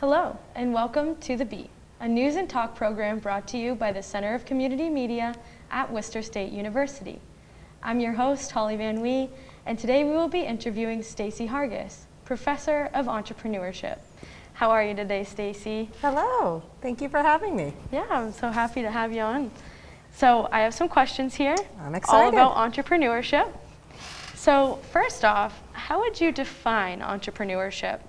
Hello, and welcome to The Beat, a news and talk program brought to you by the Center of Community Media at Worcester State University. I'm your host, Holly Van Wee, and today we will be interviewing Stacie Hargis, Professor of Entrepreneurship. How are you today, Stacie? Hello, thank you for having me. Yeah, I'm so happy to have you on. So I have some questions here. I'm excited. All about entrepreneurship. So first off, how would you define entrepreneurship?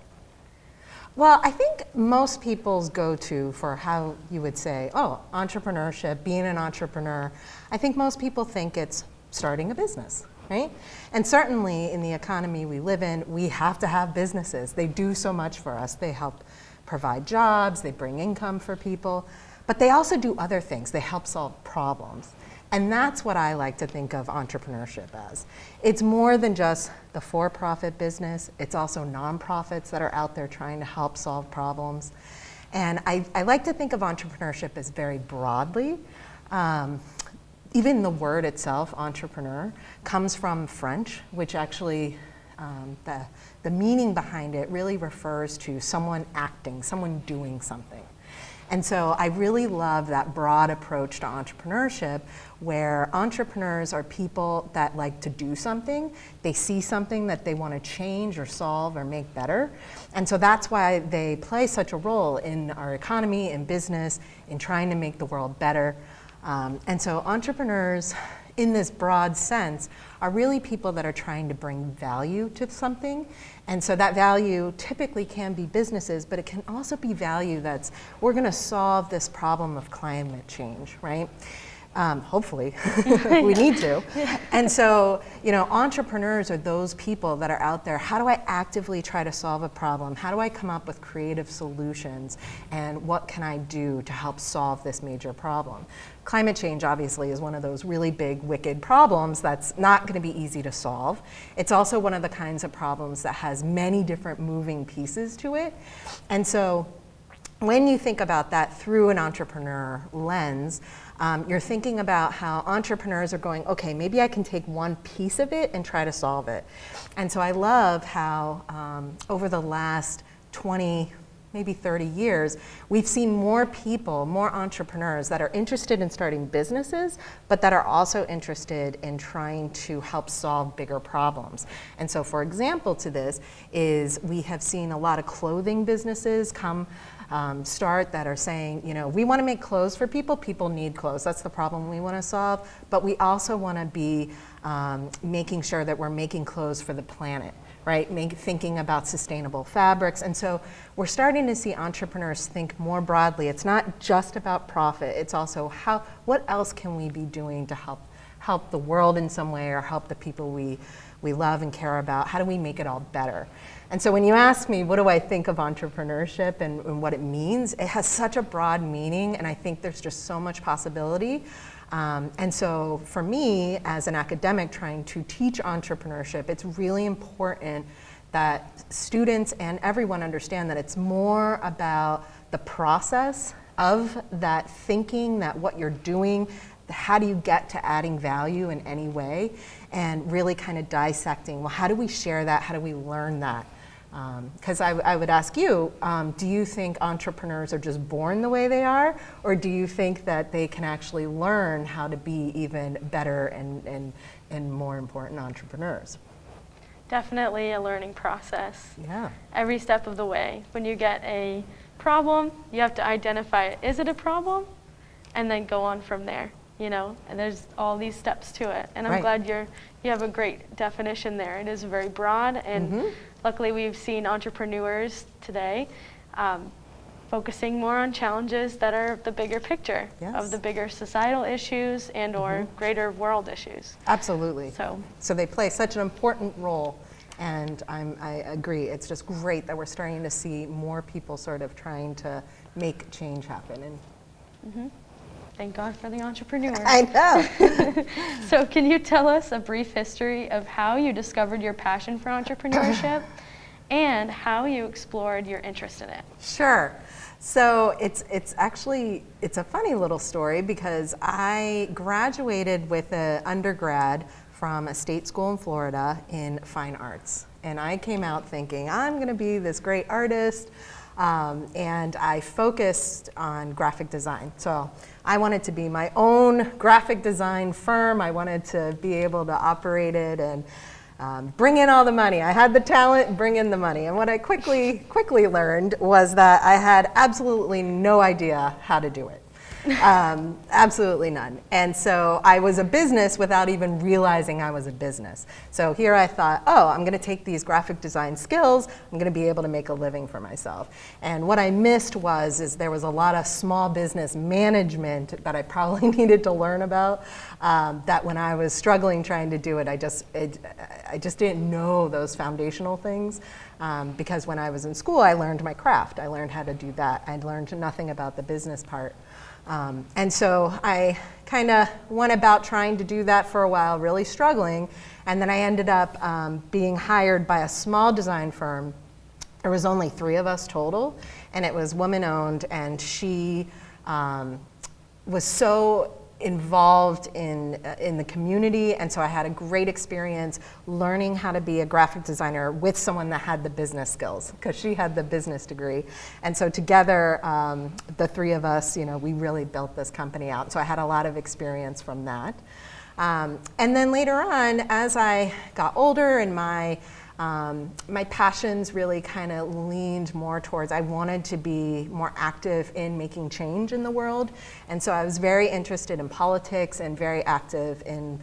Well, I think most people's go-to for how you would say, oh, entrepreneurship, being an entrepreneur, I think most people think it's starting a business, right? And certainly in the economy we live in, we have to have businesses. They do so much for us. They help provide jobs, they bring income for people, but they also do other things. They help solve problems. And that's what I like to think of entrepreneurship as. It's more than just the for-profit business. It's also nonprofits that are out there trying to help solve problems. And I like to think of entrepreneurship as very broadly. Even the word itself, entrepreneur, comes from French, which actually, the meaning behind it really refers to someone acting, someone doing something. And so I really love that broad approach to entrepreneurship, where entrepreneurs are people that like to do something. They see something that they want to change or solve or make better. And so that's why they play such a role in our economy, in business, in trying to make the world better. And so entrepreneurs, in this broad sense, are really people that are trying to bring value to something. And so that value typically can be businesses, but it can also be value that's, we're going to solve this problem of climate change, right? Hopefully, we need to. And so, you know, entrepreneurs are those people that are out there. How do I actively try to solve a problem? How do I come up with creative solutions? And what can I do to help solve this major problem? Climate change, obviously, is one of those really big, wicked problems that's not going to be easy to solve. It's also one of the kinds of problems that has many different moving pieces to it. And so when you think about that through an entrepreneur lens, you're thinking about how entrepreneurs are going, okay, maybe I can take one piece of it and try to solve it. And so I love how over the last 20, maybe 30 years, we've seen more people, more entrepreneurs that are interested in starting businesses, but that are also interested in trying to help solve bigger problems. And so for example to this is we have seen a lot of clothing businesses come start that are saying, you know, we want to make clothes for people. People need clothes. That's the problem we want to solve. But we also want to be making sure that we're making clothes for the planet, right? Thinking about sustainable fabrics. And so we're starting to see entrepreneurs think more broadly. It's not just about profit. It's also what else can we be doing to help the world in some way or help the people we love and care about? How do we make it all better? And so when you ask me, what do I think of entrepreneurship and what it means, it has such a broad meaning, and I think there's just so much possibility. And so for me, as an academic trying to teach entrepreneurship, it's really important that students and everyone understand that it's more about the process of that thinking, that what you're doing, how do you get to adding value in any way, and really kind of dissecting, well, how do we share that? How do we learn that? Because I would ask you, do you think entrepreneurs are just born the way they are, or do you think that they can actually learn how to be even better and more important entrepreneurs? Definitely a learning process. Yeah. Every step of the way. When you get a problem, you have to identify, is it a problem? And then go on from there, you know? And there's all these steps to it. And I'm glad you have a great definition there. It is very broad, and luckily we've seen entrepreneurs today focusing more on challenges that are the bigger picture of the bigger societal issues and or greater world issues. Absolutely. So they play such an important role, and I agree. It's just great that we're starting to see more people sort of trying to make change happen. And thank God for the entrepreneur. I know. So can you tell us a brief history of how you discovered your passion for entrepreneurship and how you explored your interest in it? Sure. So it's a funny little story because I graduated with an undergrad from a state school in Florida in fine arts. And I came out thinking, I'm going to be this great artist. And I focused on graphic design. So I wanted to be my own graphic design firm. I wanted to be able to operate it and bring in all the money. I had the talent, bring in the money. And what I quickly learned was that I had absolutely no idea how to do it. Absolutely none. And so I was a business without even realizing I was a business. So here I thought, oh, I'm going to take these graphic design skills, I'm going to be able to make a living for myself. And what I missed is there was a lot of small business management that I probably needed to learn about, that when I was struggling trying to do it, I just didn't know those foundational things. Because when I was in school, I learned my craft. I learned how to do that. I learned nothing about the business part. And so I kind of went about trying to do that for a while, really struggling. And then I ended up being hired by a small design firm. There was only 3 of us total, and it was woman-owned, and she was so involved in the community, and so I had a great experience learning how to be a graphic designer with someone that had the business skills, because she had the business degree. And so together, the 3 of us, we really built this company out. So I had a lot of experience from that. And then later on, as I got older and my passions really kind of leaned more towards, I wanted to be more active in making change in the world. And so I was very interested in politics and very active in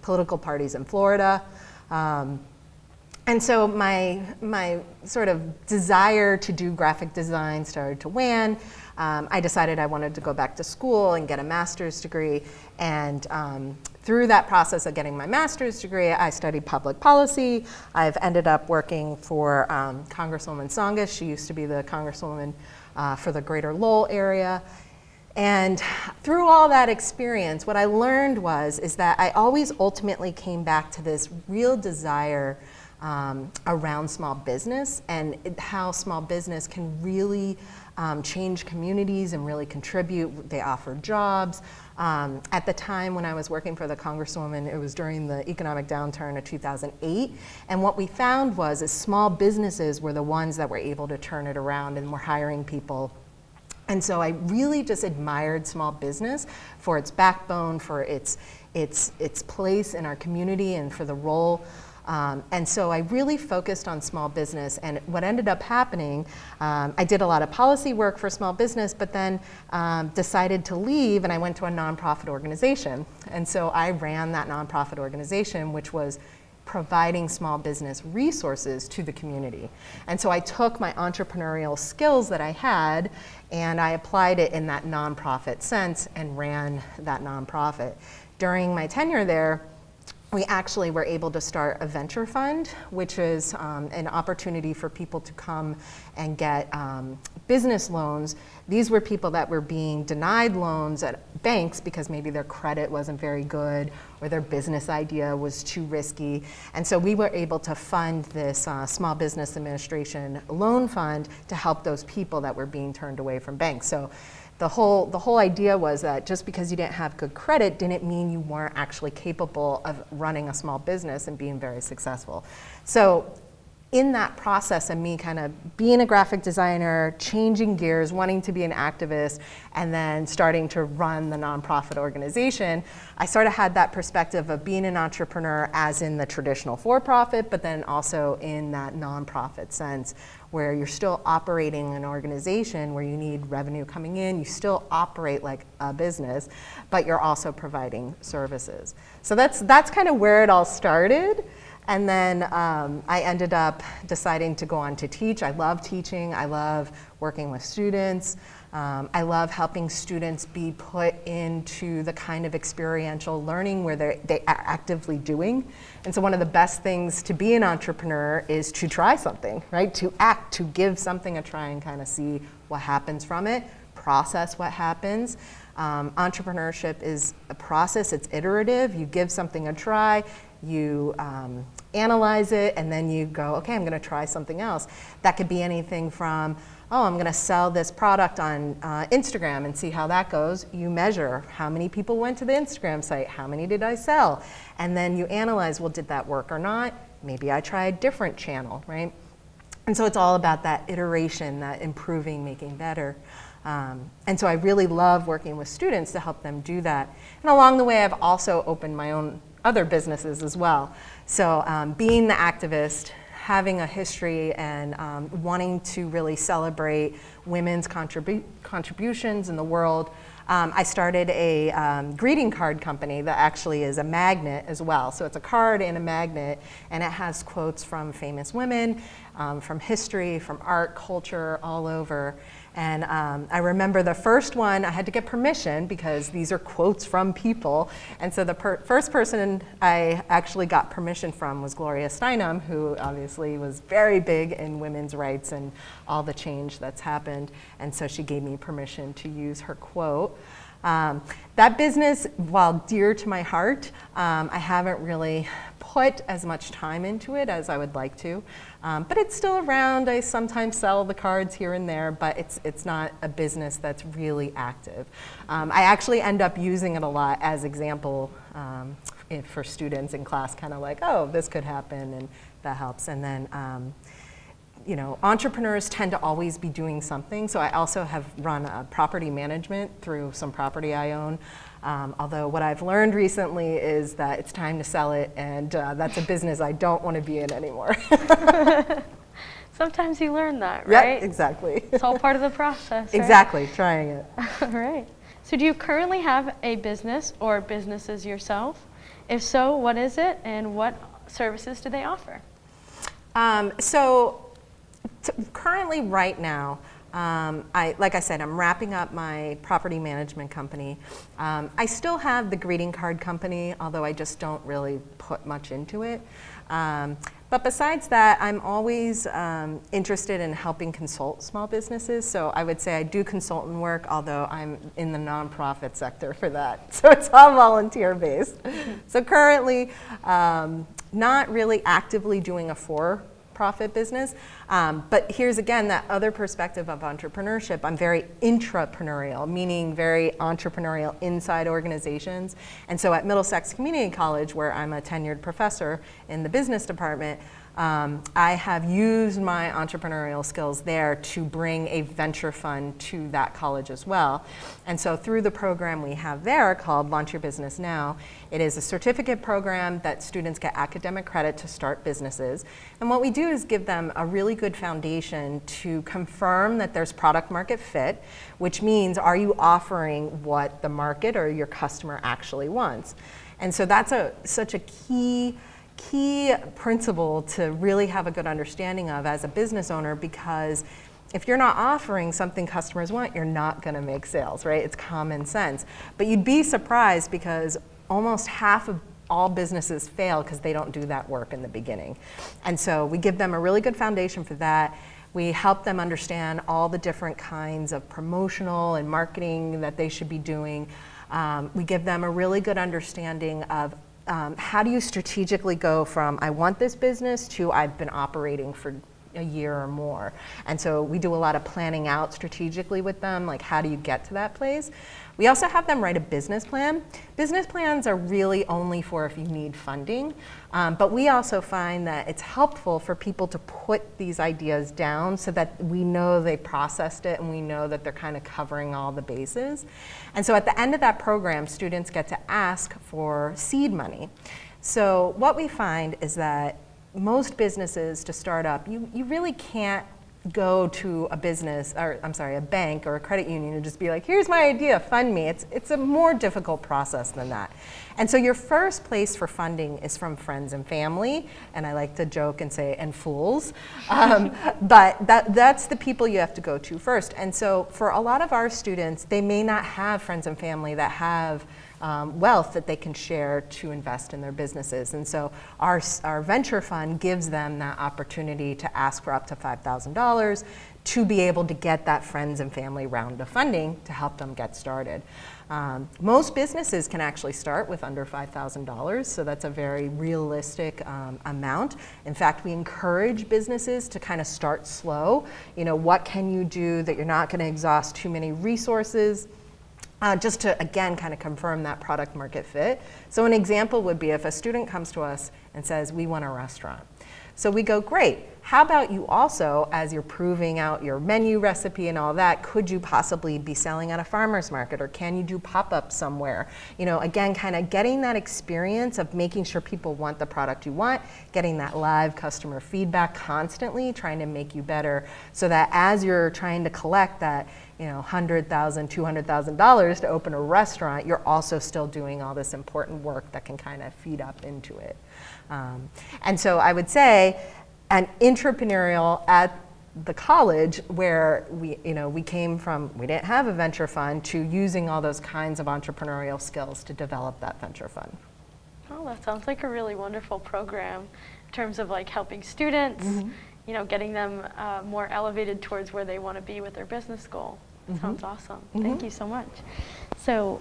political parties in Florida. And so my sort of desire to do graphic design started to wane. I decided I wanted to go back to school and get a master's degree. And through that process of getting my master's degree, I studied public policy. I've ended up working for Congresswoman Tsongas. She used to be the Congresswoman for the Greater Lowell area. And through all that experience, what I learned is that I always ultimately came back to this real desire around small business and how small business can really change communities and really contribute. They offer jobs. At the time when I was working for the Congresswoman, it was during the economic downturn of 2008. And what we found is small businesses were the ones that were able to turn it around and were hiring people. And so I really just admired small business for its backbone, for its place in our community, and for the role. And so I really focused on small business, and what ended up happening, I did a lot of policy work for small business, but then decided to leave, and I went to a nonprofit organization. And so I ran that nonprofit organization, which was providing small business resources to the community. And so I took my entrepreneurial skills that I had, and I applied it in that nonprofit sense and ran that nonprofit. During my tenure there, we actually were able to start a venture fund, which is an opportunity for people to come and get business loans. These were people that were being denied loans at banks because maybe their credit wasn't very good or their business idea was too risky. And so we were able to fund this Small Business Administration loan fund to help those people that were being turned away from banks. So the whole idea was that just because you didn't have good credit didn't mean you weren't actually capable of running a small business and being very successful. So in that process of me kind of being a graphic designer, changing gears, wanting to be an activist, and then starting to run the nonprofit organization, I sort of had that perspective of being an entrepreneur as in the traditional for-profit, but then also in that nonprofit sense, where you're still operating an organization where you need revenue coming in, you still operate like a business, but you're also providing services. So that's kind of where it all started. And then I ended up deciding to go on to teach. I love teaching. I love working with students. I love helping students be put into the kind of experiential learning where they are actively doing. And so one of the best things to be an entrepreneur is to try something, right? To act, to give something a try and kind of see what happens from it, process what happens. Entrepreneurship is a process. It's iterative. You give something a try. You analyze it, and then you go, okay, I'm going to try something else. That could be anything from, oh, I'm going to sell this product on Instagram and see how that goes. You measure how many people went to the Instagram site, how many did I sell? And then you analyze, well, did that work or not? Maybe I try a different channel, right? And so it's all about that iteration, that improving, making better. And so I really love working with students to help them do that. And along the way, I've also opened my own other businesses as well. So being the activist, having a history and wanting to really celebrate women's contributions in the world, I started a greeting card company that actually is a magnet as well. So it's a card and a magnet, and it has quotes from famous women, from history, from art, culture, all over. And I remember the first one, I had to get permission because these are quotes from people. And so the first person I actually got permission from was Gloria Steinem, who obviously was very big in women's rights and all the change that's happened. And so she gave me permission to use her quote. That business, while dear to my heart, I haven't really put as much time into it as I would like to. But it's still around. I sometimes sell the cards here and there, but it's not a business that's really active. I actually end up using it a lot as example for students in class, kind of like, oh, this could happen, and that helps. And then you know, entrepreneurs tend to always be doing something. So I also have run a property management through some property I own. Although what I've learned recently is that it's time to sell it, and that's a business I don't want to be in anymore. Sometimes you learn that, right? Yeah, exactly. It's all part of the process, right? Exactly, trying it. All right. So do you currently have a business or businesses yourself? If so, what is it, and what services do they offer? Currently, right now, like I said, I'm wrapping up my property management company. I still have the greeting card company, although I just don't really put much into it. But besides that, I'm always interested in helping consult small businesses. So I would say I do consultant work, although I'm in the nonprofit sector for that. So it's all volunteer based. So currently, not really actively doing a for-profit business. But here's again that other perspective of entrepreneurship. I'm very intrapreneurial, meaning very entrepreneurial inside organizations. And so at Middlesex Community College, where I'm a tenured professor in the business department, I have used my entrepreneurial skills there to bring a venture fund to that college as well. And so through the program we have there called Launch Your Business Now, it is a certificate program that students get academic credit to start businesses. And what we do is give them a really good foundation to confirm that there's product market fit, which means are you offering what the market or your customer actually wants? And so that's such a key principle to really have a good understanding of as a business owner, because if you're not offering something customers want, you're not going to make sales, right? It's common sense. But you'd be surprised because almost half of all businesses fail because they don't do that work in the beginning. And so we give them a really good foundation for that. We help them understand all the different kinds of promotional and marketing that they should be doing. We give them a really good understanding of how do you strategically go from I want this business to I've been operating for a year or more. And so we do a lot of planning out strategically with them, like how do you get to that place? We also have them write a business plan. Business plans are really only for if you need funding, but we also find that it's helpful for people to put these ideas down so that we know they processed it and we know that they're kind of covering all the bases. And so at the end of that program, students get to ask for seed money. So what we find is that most businesses to start up, you really can't go to a business, or I'm sorry, a bank or a credit union and just be like, here's my idea, fund me. It's a more difficult process than that. And so your first place for funding is from friends and family, and I like to joke and say, and fools, but that's the people you have to go to first. And so for a lot of our students, they may not have friends and family that have wealth that they can share to invest in their businesses. And so our venture fund gives them that opportunity to ask for up to $5,000 to be able to get that friends and family round of funding to help them get started. Most businesses can actually start with under $5,000, so that's a very realistic amount. In fact, we encourage businesses to kind of start slow. You know, what can you do that you're not going to exhaust too many resources? Just to, again, kind of confirm that product market fit. So an example would be if a student comes to us and says, we want a restaurant. So we go, great. How about you also, as you're proving out your menu recipe and all that, could you possibly be selling at a farmer's market, or can you do pop-ups somewhere? You know, again, kind of getting that experience of making sure people want the product you want, getting that live customer feedback constantly, trying to make you better, so that as you're trying to collect that, you know, $100,000, $200,000 to open a restaurant, you're also still doing all this important work that can kind of feed up into it. And so I would say, an Entrepreneurial at the college, where we came from, we didn't have a venture fund, to using all those kinds of entrepreneurial skills to develop that venture fund. Oh, that sounds like a really wonderful program in terms of like helping students, you know, getting them more elevated towards where they want to be with their business goal. Sounds awesome. Thank you so much. So,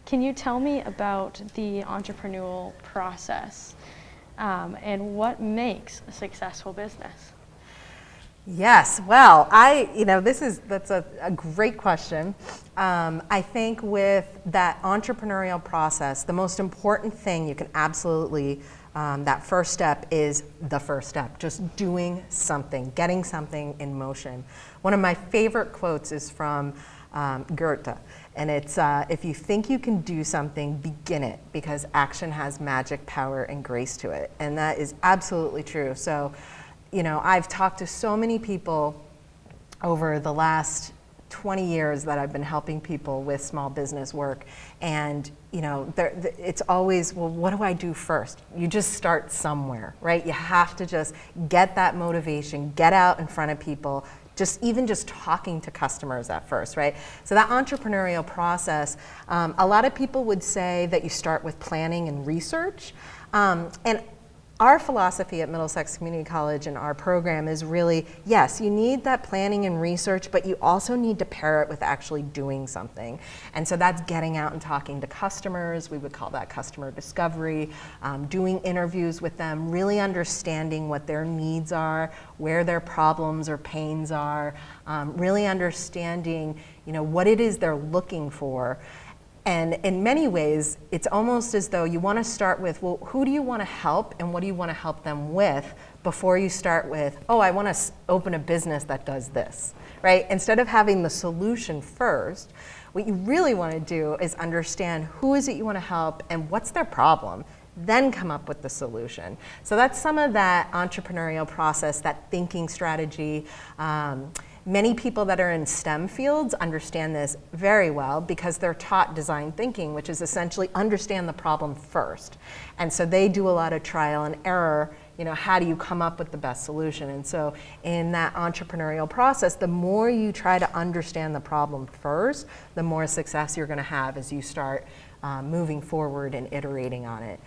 can you tell me about the entrepreneurial process? And what makes a successful business? Yes, well, that's a great question. I think with that entrepreneurial process, the most important thing you can absolutely, that first step is the first step, just doing something, getting something in motion. One of my favorite quotes is from Goethe. And it's, if you think you can do something, begin it, because action has magic power and grace to it. And that is absolutely true. So, you know, I've talked to so many people over the last 20 years that I've been helping people with small business work. And, you know, it's always, well, what do I do first? You just start somewhere, right? You have to just get that motivation, get out in front of people, even just talking to customers at first, right? So that entrepreneurial process, a lot of people would say that you start with planning and research. And our philosophy at Middlesex Community College and our program is really, yes, you need that planning and research, but you also need to pair it with actually doing something. And so that's getting out and talking to customers. We would call that customer discovery, doing interviews with them, really understanding what their needs are, where their problems or pains are, really understanding, you know, what it is they're looking for. And in many ways, it's almost as though you want to start with, well, who do you want to help and what do you want to help them with, before you start with, oh, I want to open a business that does this, right? Instead of having the solution first, what you really want to do is understand who is it you want to help and what's their problem, then come up with the solution. So that's some of that entrepreneurial process, that thinking strategy. Many people that are in STEM fields understand this very well because they're taught design thinking, which is essentially understand the problem first. And so they do a lot of trial and error. You know, how do you come up with the best solution? And so in that entrepreneurial process, the more you try to understand the problem first, the more success you're going to have as you start moving forward and iterating on it.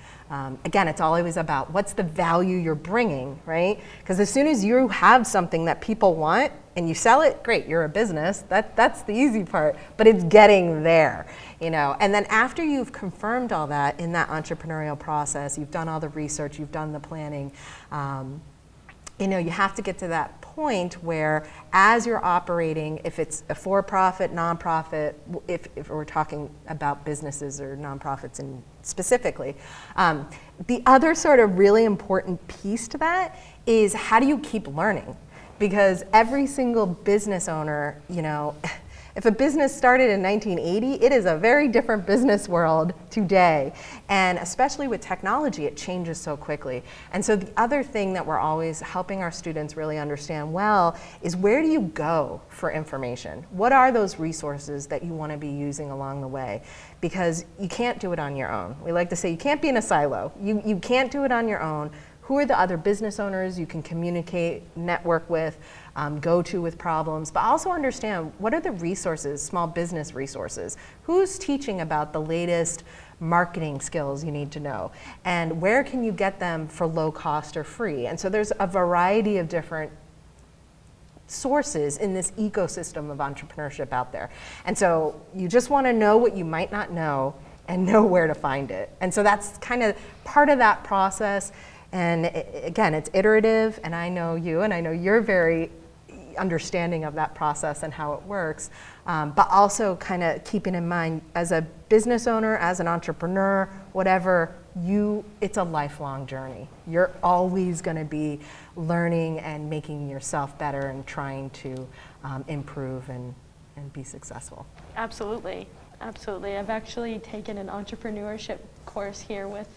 Again, it's always about what's the value you're bringing, right? Because as soon as you have something that people want and you sell it, great, you're a business. That's the easy part, but it's getting there, you know. And then after you've confirmed all that in that entrepreneurial process, you've done all the research, you've done the planning, you know, you have to get to that point where, as you're operating, if it's a for-profit, nonprofit, if we're talking about businesses or nonprofits specifically, the other sort of really important piece to that is, how do you keep learning? Because every single business owner, you know, if a business started in 1980, it is a very different business world today. And especially with technology, it changes so quickly. And so the other thing that we're always helping our students really understand well is, where do you go for information? What are those resources that you want to be using along the way? Because you can't do it on your own. We like to say you can't be in a silo. You can't do it on your own. Who are the other business owners you can communicate, network with, go to with problems, but also understand, what are the resources, small business resources? Who's teaching about the latest marketing skills you need to know? And where can you get them for low cost or free? And so there's a variety of different sources in this ecosystem of entrepreneurship out there. And so you just want to know what you might not know and know where to find it. And so that's kind of part of that process. And again, it's iterative, and I know you, and I know you're very understanding of that process and how it works, but also kind of keeping in mind, as a business owner, as an entrepreneur, whatever, it's a lifelong journey. You're always going to be learning and making yourself better and trying to improve and be successful. Absolutely. Absolutely. I've actually taken an entrepreneurship course here with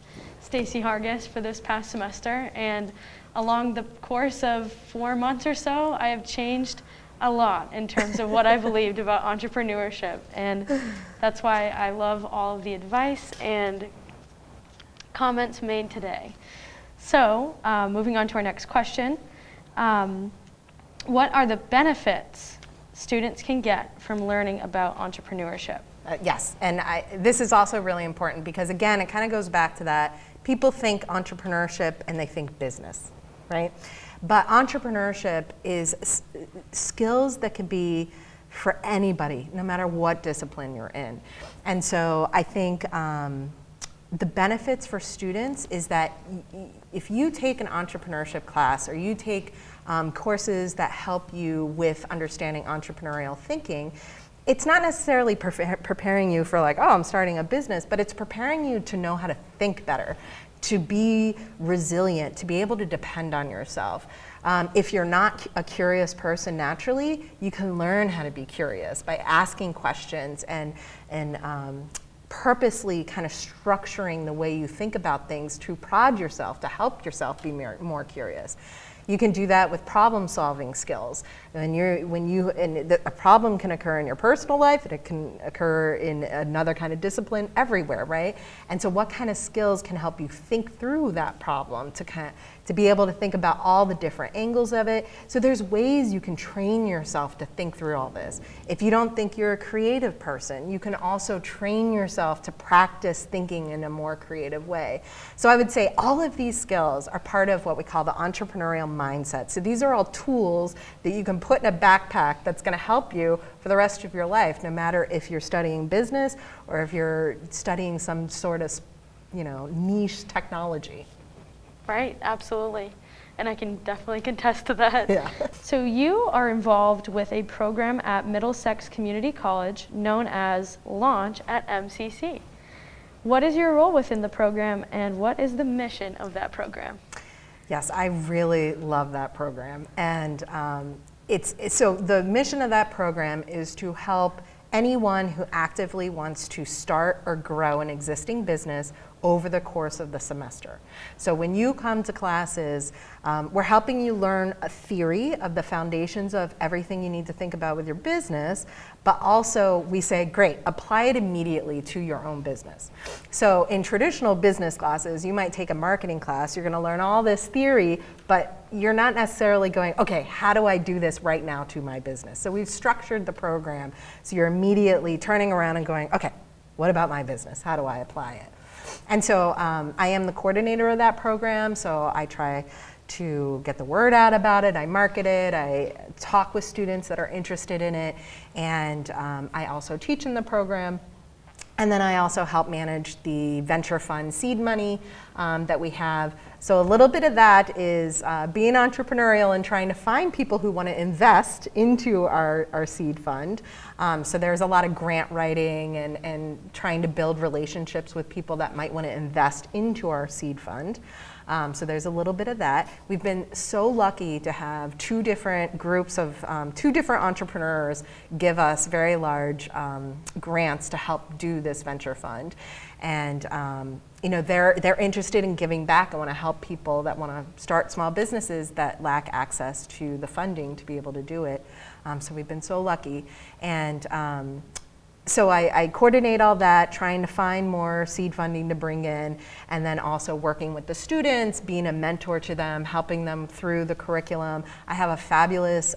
Stacie Hargis for this past semester, and along the course of 4 months or so, I have changed a lot in terms of what I believed about entrepreneurship, and that's why I love all of the advice and comments made today. So, moving on to our next question, what are the benefits students can get from learning about entrepreneurship? Yes, and this is also really important because, again, it kind of goes back to that. People think entrepreneurship and they think business, right? But entrepreneurship is skills that can be for anybody, no matter what discipline you're in. And so I think the benefits for students is that if you take an entrepreneurship class or you take courses that help you with understanding entrepreneurial thinking, it's not necessarily preparing you for like, oh, I'm starting a business, but it's preparing you to know how to think better, to be resilient, to be able to depend on yourself. If you're not a curious person naturally, you can learn how to be curious by asking questions and purposely kind of structuring the way you think about things to prod yourself, to help yourself be more curious. You can do that with problem-solving skills. A problem can occur in your personal life, and it can occur in another kind of discipline everywhere, right? And so what kind of skills can help you think through that problem to be able to think about all the different angles of it? So there's ways you can train yourself to think through all this. If you don't think you're a creative person, you can also train yourself to practice thinking in a more creative way. So I would say all of these skills are part of what we call the entrepreneurial mindset. So these are all tools that you can put in a backpack that's going to help you for the rest of your life, no matter if you're studying business or if you're studying some sort of, niche technology. Right, absolutely. And I can definitely contest to that. Yeah. So you are involved with a program at Middlesex Community College known as Launch at MCC. What is your role within the program, and what is the mission of that program? Yes, I really love that program. And so the mission of that program is to help anyone who actively wants to start or grow an existing business over the course of the semester. So when you come to classes, we're helping you learn a theory of the foundations of everything you need to think about with your business, but also we say, great, apply it immediately to your own business. So in traditional business classes, you might take a marketing class, you're gonna learn all this theory, but you're not necessarily going, okay, how do I do this right now to my business? So we've structured the program so you're immediately turning around and going, okay, what about my business? How do I apply it? And so I am the coordinator of that program, so I try to get the word out about it, I market it, I talk with students that are interested in it, and I also teach in the program. And then I also help manage the venture fund seed money that we have. So a little bit of that is being entrepreneurial and trying to find people who want to invest into our seed fund. So there's a lot of grant writing and trying to build relationships with people that might want to invest into our seed fund. So there's a little bit of that. We've been so lucky to have two different groups of, two different entrepreneurs give us very large grants to help do this venture fund. And they're interested in giving back and want to help people that want to start small businesses that lack access to the funding to be able to do it. So we've been so lucky. And so I coordinate all that, trying to find more seed funding to bring in, and then also working with the students, being a mentor to them, helping them through the curriculum. I have a fabulous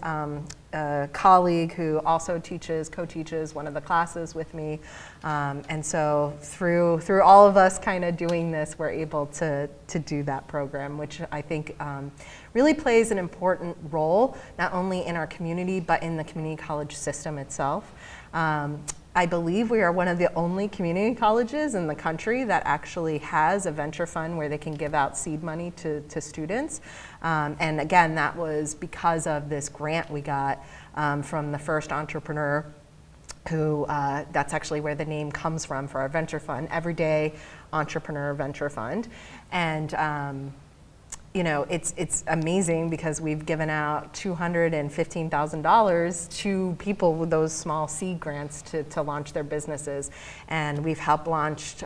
colleague who also co-teaches one of the classes with me. And so through all of us kind of doing this, we're able to do that program, which I think really plays an important role, not only in our community, but in the community college system itself. I believe we are one of the only community colleges in the country that actually has a venture fund where they can give out seed money to students. And again, that was because of this grant we got from the first entrepreneur who that's actually where the name comes from for our venture fund, Everyday Entrepreneur Venture Fund. And you know, it's amazing because we've given out $215,000 to people with those small seed grants to launch their businesses. And we've helped launch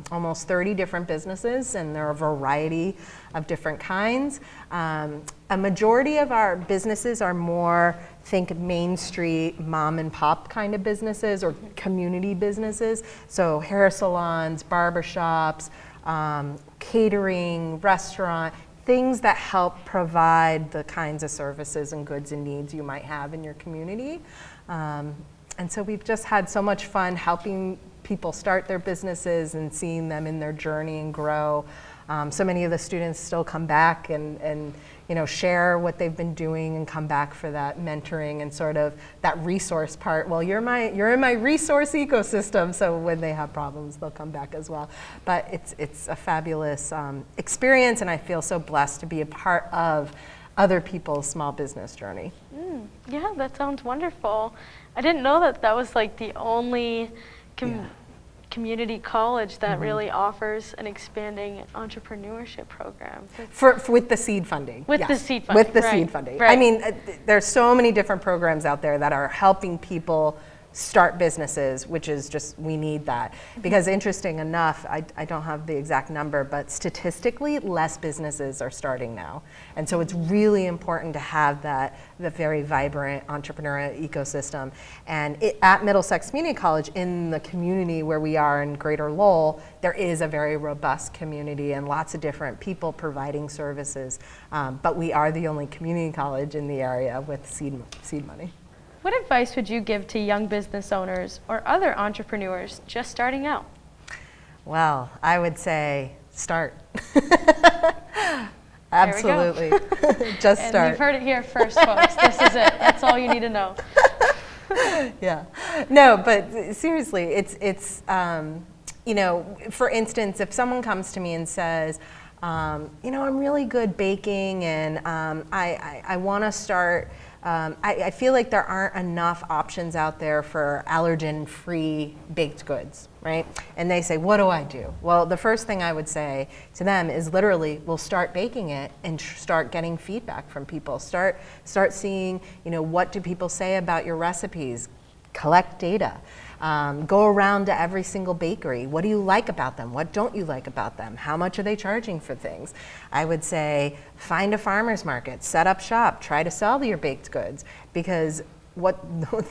almost 30 different businesses, and there are a variety of different kinds. A majority of our businesses are more, think Main Street, mom and pop kind of businesses or community businesses. So hair salons, barbershops, catering, restaurant, things that help provide the kinds of services and goods and needs you might have in your community. And so we've just had so much fun helping people start their businesses and seeing them in their journey and grow. So many of the students still come back and you know, share what they've been doing and come back for that mentoring and sort of that resource part. Well, you're in my resource ecosystem, so when they have problems, they'll come back as well. But it's a fabulous experience, and I feel so blessed to be a part of other people's small business journey. Yeah, that sounds wonderful. I didn't know that was like the only community college that really offers an expanding entrepreneurship program. With the seed funding. With the seed funding. With the seed funding. Right. I mean, there's so many different programs out there that are helping people start businesses, which is just, we need that. Because interesting enough, I don't have the exact number, but statistically, less businesses are starting now. And so it's really important to have the very vibrant entrepreneurial ecosystem. And at Middlesex Community College, in the community where we are in Greater Lowell, there is a very robust community and lots of different people providing services. But we are the only community college in the area with seed money. What advice would you give to young business owners or other entrepreneurs just starting out? Well, I would say start. Absolutely. Just start. And you've heard it here first, folks. This is it. That's all you need to know. Yeah. No, but seriously, it's you know, for instance, if someone comes to me and says, you know, I'm really good baking and I want to start, I feel like there aren't enough options out there for allergen-free baked goods, right? And they say, what do I do? Well, the first thing I would say to them is literally, well, start baking it and start getting feedback from people. Start seeing, you know, what do people say about your recipes? Collect data. Go around to every single bakery. What do you like about them? What don't you like about them? How much are they charging for things? I would say find a farmer's market, set up shop, try to sell your baked goods, because what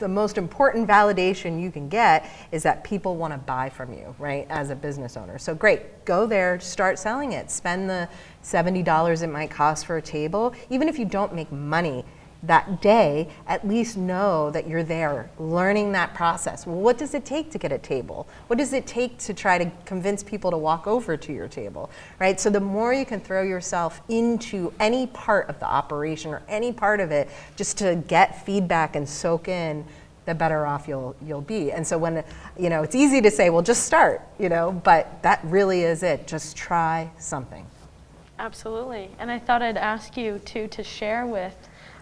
the most important validation you can get is that people want to buy from you, right, as a business owner. So great, go there, start selling it. Spend the $70 it might cost for a table. Even if you don't make money that day, at least know that you're there learning that process. Well, what does it take to get a table? What does it take to try to convince people to walk over to your table, right? So the more you can throw yourself into any part of the operation or any part of it just to get feedback and soak in, the better off you'll be. And so when, you know, it's easy to say, well, just start, you know, but that really is it. Just try something. Absolutely. And I thought I'd ask you to share with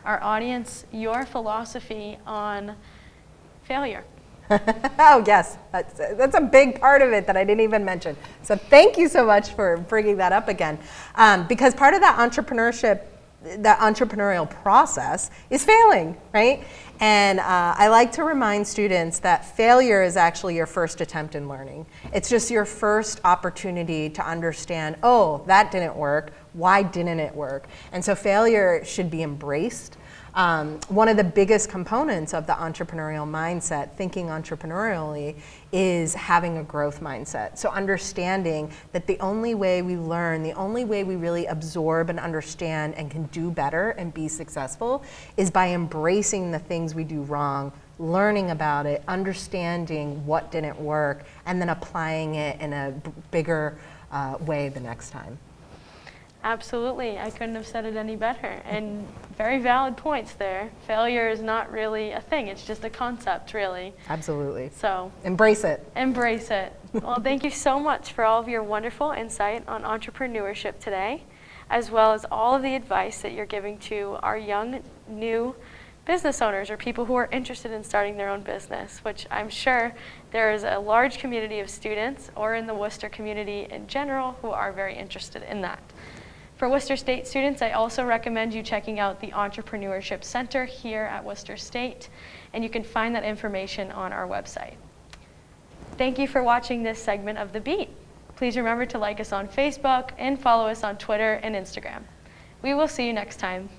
our audience your philosophy on failure. Oh yes, that's a big part of it that I didn't even mention. So thank you so much for bringing that up again. Because part of that entrepreneurial process is failing, right? And I like to remind students that failure is actually your first attempt in learning. It's just your first opportunity to understand, oh, that didn't work. Why didn't it work? And so failure should be embraced. One of the biggest components of the entrepreneurial mindset, thinking entrepreneurially, is having a growth mindset. So understanding that the only way we learn, the only way we really absorb and understand and can do better and be successful is by embracing the things we do wrong, learning about it, understanding what didn't work, and then applying it in a bigger way the next time. Absolutely. I couldn't have said it any better. And very valid points there. Failure is not really a thing. It's just a concept, really. Absolutely. So embrace it. Embrace it. Well, thank you so much for all of your wonderful insight on entrepreneurship today, as well as all of the advice that you're giving to our young, new business owners or people who are interested in starting their own business, which I'm sure there is a large community of students or in the Worcester community in general who are very interested in that. For Worcester State students, I also recommend you checking out the Entrepreneurship Center here at Worcester State, and you can find that information on our website. Thank you for watching this segment of The Beat. Please remember to like us on Facebook and follow us on Twitter and Instagram. We will see you next time.